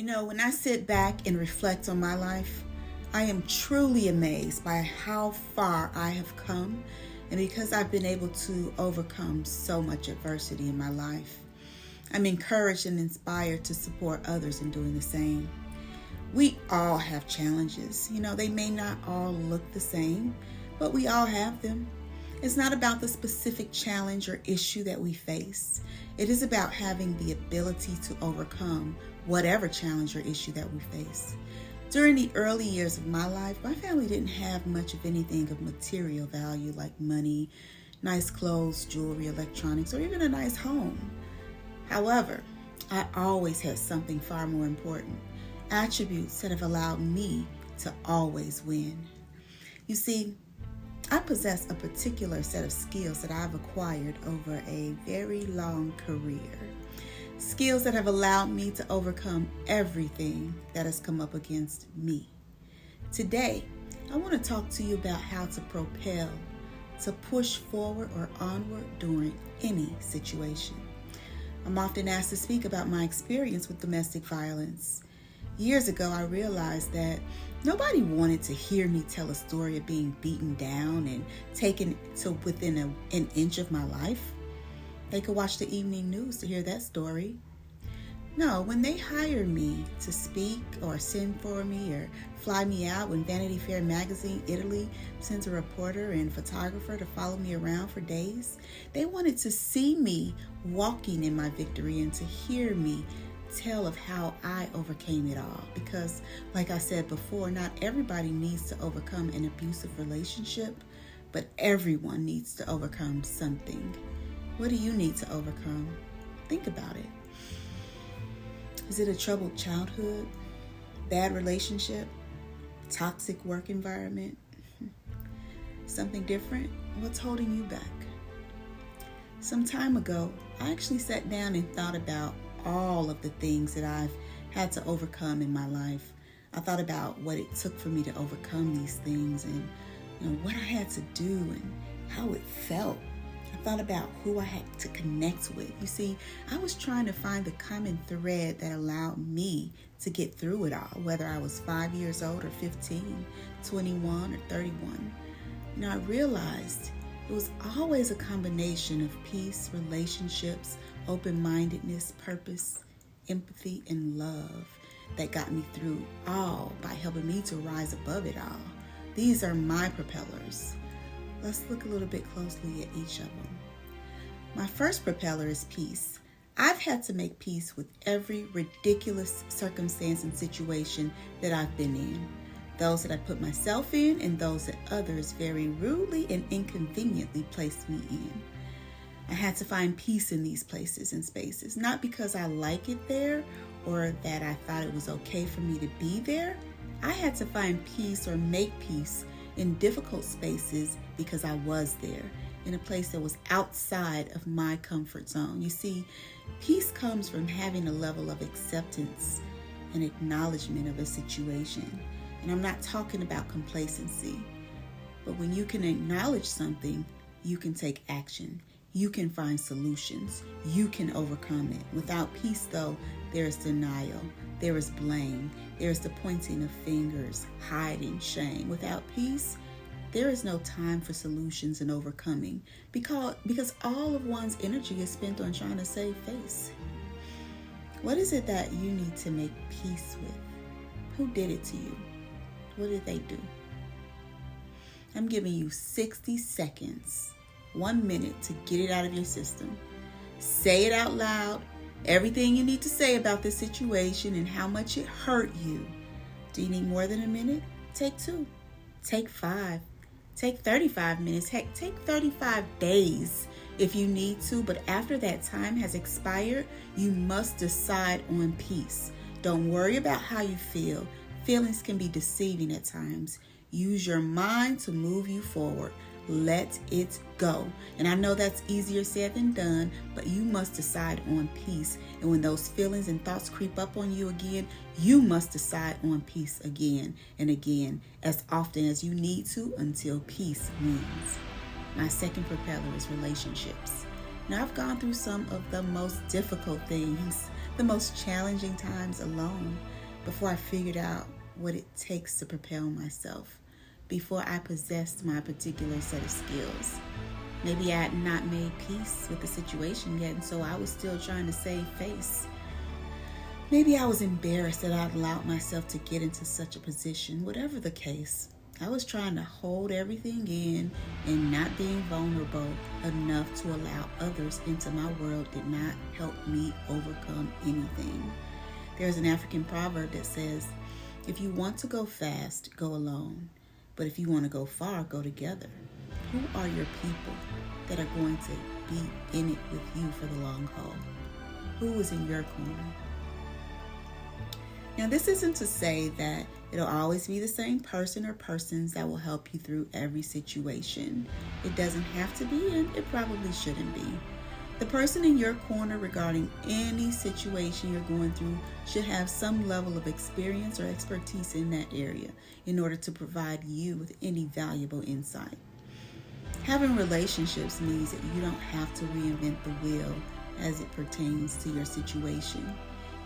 When I sit back and reflect on my life, I am truly amazed by how far I have come, and because I've been able to overcome so much adversity in my life. I'm encouraged and inspired to support others in doing the same. We all have challenges. They may not all look the same, but we all have them. It's not about the specific challenge or issue that we face. It is about having the ability to overcome whatever challenge or issue that we face. During the early years of my life, my family didn't have much of anything of material value like money, nice clothes, jewelry, electronics, or even a nice home. However, I always had something far more important, attributes that have allowed me to always win. You see, I possess a particular set of skills that I've acquired over a very long career. Skills that have allowed me to overcome everything that has come up against me. Today, I want to talk to you about how to propel, to push forward or onward during any situation. I'm often asked to speak about my experience with domestic violence. Years ago, I realized that nobody wanted to hear me tell a story of being beaten down and taken to within an inch of my life. They could watch the evening news to hear that story. No, when they hire me to speak or send for me or fly me out, when Vanity Fair magazine Italy sends a reporter and photographer to follow me around for days, they wanted to see me walking in my victory and to hear me tell of how I overcame it all. Because, like I said before, not everybody needs to overcome an abusive relationship, but everyone needs to overcome something. What do you need to overcome? Think about it. Is it a troubled childhood, bad relationship, toxic work environment? Something different? What's holding you back? Some time ago, I actually sat down and thought about all of the things that I've had to overcome in my life. I thought about what it took for me to overcome these things and what I had to do and how it felt. I thought about who I had to connect with. You see, I was trying to find the common thread that allowed me to get through it all, whether I was 5 years old or 15, 21 or 31. I realized it was always a combination of peace, relationships, open-mindedness, purpose, empathy, and love that got me through all by helping me to rise above it all. These are my propellers. Let's look a little bit closely at each of them. My first propeller is peace. I've had to make peace with every ridiculous circumstance and situation that I've been in. Those that I put myself in and those that others very rudely and inconveniently placed me in. I had to find peace in these places and spaces, not because I like it there or that I thought it was okay for me to be there. I had to find peace or make peace in difficult spaces because I was there, in a place that was outside of my comfort zone. You see, peace comes from having a level of acceptance and acknowledgement of a situation. And I'm not talking about complacency, but when you can acknowledge something, you can take action. You can find solutions. You can overcome it. Without peace, though, there is denial. There is blame. There is the pointing of fingers, hiding, shame. Without peace, there is no time for solutions and overcoming because all of one's energy is spent on trying to save face. What is it that you need to make peace with? Who did it to you? What did they do? I'm giving you 60 seconds, 1 minute to get it out of your system. Say it out loud, everything you need to say about this situation and how much it hurt you. Do you need more than a minute? Take 2. Take 5. Take 35 minutes. Heck, take 35 days if you need to. But after that time has expired, you must decide on peace. Don't worry about how you feel. Feelings can be deceiving at times. Use your mind to move you forward. Let it go. And I know that's easier said than done, but you must decide on peace. And when those feelings and thoughts creep up on you again, you must decide on peace again and again, as often as you need to until peace wins. My second propeller is relationships. Now, I've gone through some of the most difficult things, the most challenging times alone. before I figured out what it takes to propel myself, before I possessed my particular set of skills. Maybe I had not made peace with the situation yet, and so I was still trying to save face. Maybe I was embarrassed that I'd allowed myself to get into such a position. Whatever the case, I was trying to hold everything in, and not being vulnerable enough to allow others into my world did not help me overcome anything. There's an African proverb that says, if you want to go fast, go alone. But if you want to go far, go together. Who are your people that are going to be in it with you for the long haul? Who is in your corner? Now, this isn't to say that it'll always be the same person or persons that will help you through every situation. It doesn't have to be, and it probably shouldn't be. The person in your corner regarding any situation you're going through should have some level of experience or expertise in that area in order to provide you with any valuable insight. Having relationships means that you don't have to reinvent the wheel as it pertains to your situation.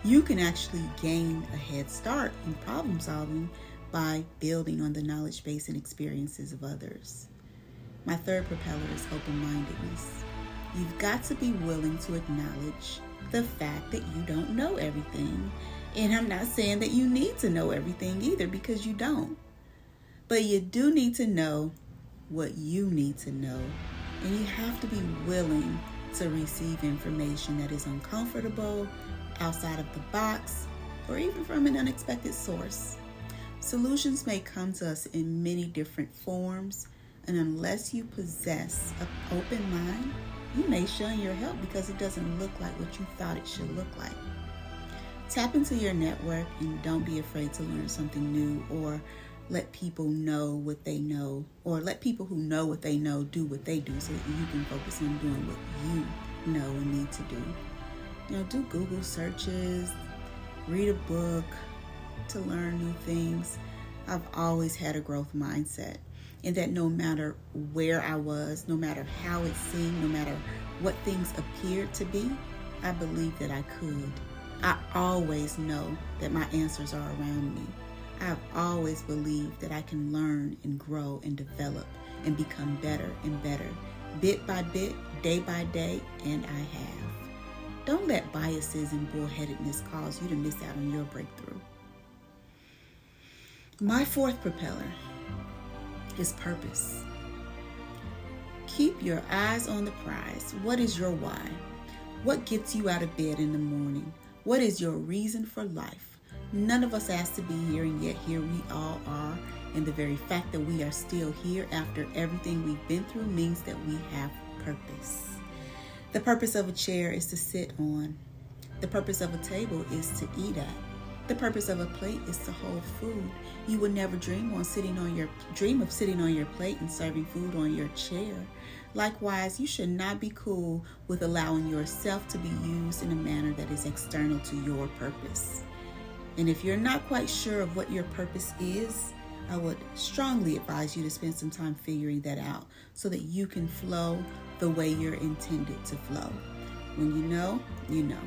You can actually gain a head start in problem solving by building on the knowledge base and experiences of others. My third propeller is open-mindedness. You've got to be willing to acknowledge the fact that you don't know everything. And I'm not saying that you need to know everything either, because you don't. But you do need to know what you need to know. And you have to be willing to receive information that is uncomfortable, outside of the box, or even from an unexpected source. Solutions may come to us in many different forms, and unless you possess an open mind, you may shun your help because it doesn't look like what you thought it should look like. Tap into your network and don't be afraid to learn something new, or let people know what they know, or let people who know what they know do what they do so that you can focus on doing what you know and need to do. Do Google searches, read a book to learn new things. I've always had a growth mindset, and that no matter where I was, no matter how it seemed, no matter what things appeared to be, I believed that I could. I always know that my answers are around me. I've always believed that I can learn and grow and develop and become better and better, bit by bit, day by day, and I have. Don't let biases and bullheadedness cause you to miss out on your breakthrough. My fourth propeller is purpose. Keep your eyes on the prize. What is your why? What gets you out of bed in the morning? What is your reason for life? None of us asked to be here, and yet here we all are. And the very fact that we are still here after everything we've been through means that we have purpose. The purpose of a chair is to sit on. The purpose of a table is to eat at. The purpose of a plate is to hold food. You would never dream of sitting on your plate and serving food on your chair. Likewise, you should not be cool with allowing yourself to be used in a manner that is external to your purpose. And if you're not quite sure of what your purpose is, I would strongly advise you to spend some time figuring that out so that you can flow the way you're intended to flow. When you know, you know.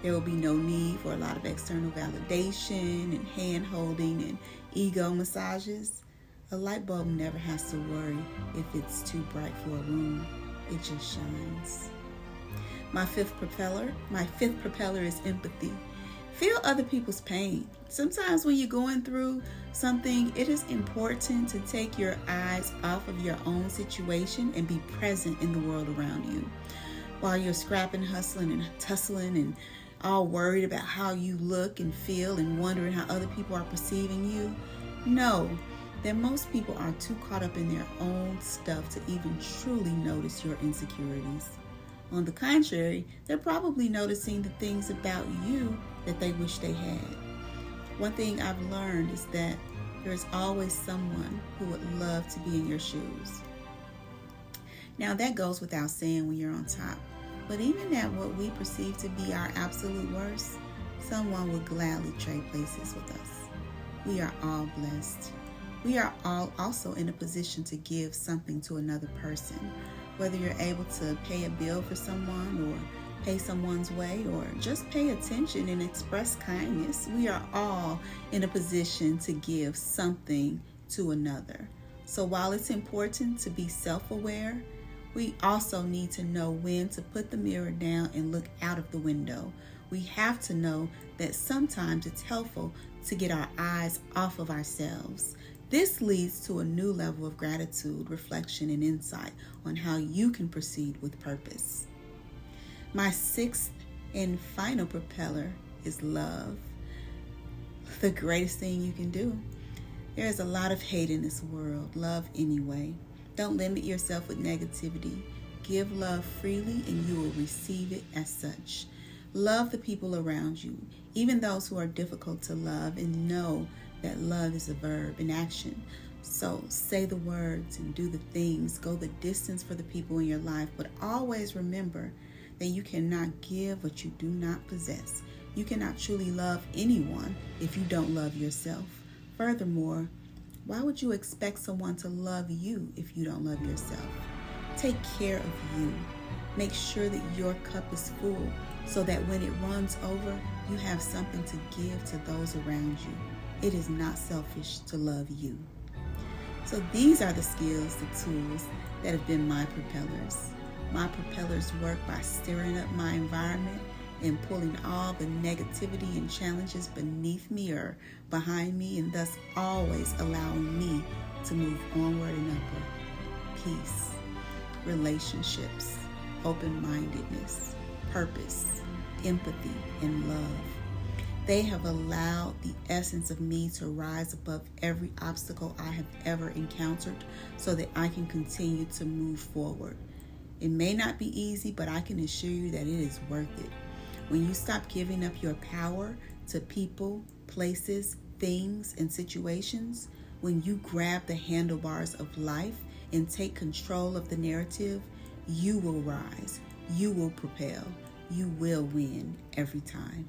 There will be no need for a lot of external validation and hand-holding and ego massages. A light bulb never has to worry if it's too bright for a room. It just shines. My fifth propeller is empathy. Feel other people's pain. Sometimes when you're going through something, it is important to take your eyes off of your own situation and be present in the world around you. While you're scrapping, hustling, and tussling, and all worried about how you look and feel and wondering how other people are perceiving you, know that most people are too caught up in their own stuff to even truly notice your insecurities. On the contrary, they're probably noticing the things about you that they wish they had. One thing I've learned is that there's always someone who would love to be in your shoes. Now, that goes without saying when you're on top. But even at what we perceive to be our absolute worst, someone would gladly trade places with us. We are all blessed. We are all also in a position to give something to another person. Whether you're able to pay a bill for someone, or pay someone's way, or just pay attention and express kindness, we are all in a position to give something to another. So while it's important to be self-aware, we also need to know when to put the mirror down and look out of the window. We have to know that sometimes it's helpful to get our eyes off of ourselves. This leads to a new level of gratitude, reflection, and insight on how you can proceed with purpose. My sixth and final propeller is love. The greatest thing you can do. There is a lot of hate in this world. Love anyway. Don't limit yourself with negativity. Give love freely and you will receive it as such. Love the people around you, even those who are difficult to love, and know that love is a verb in action. So say the words and do the things. Go the distance for the people in your life, but always remember that you cannot give what you do not possess. You cannot truly love anyone if you don't love yourself. Furthermore, why would you expect someone to love you if you don't love yourself? Take care of you. Make sure that your cup is full so that when it runs over, you have something to give to those around you. It is not selfish to love you. So these are the skills, the tools that have been my propellers. My propellers work by stirring up my environment and pulling all the negativity and challenges beneath me or behind me, and thus always allowing me to move onward and upward. Peace, relationships, open-mindedness, purpose, empathy, and love. They have allowed the essence of me to rise above every obstacle I have ever encountered so that I can continue to move forward. It may not be easy, but I can assure you that it is worth it. When you stop giving up your power to people, places, things, and situations, when you grab the handlebars of life and take control of the narrative, you will rise, you will propel, you will win every time.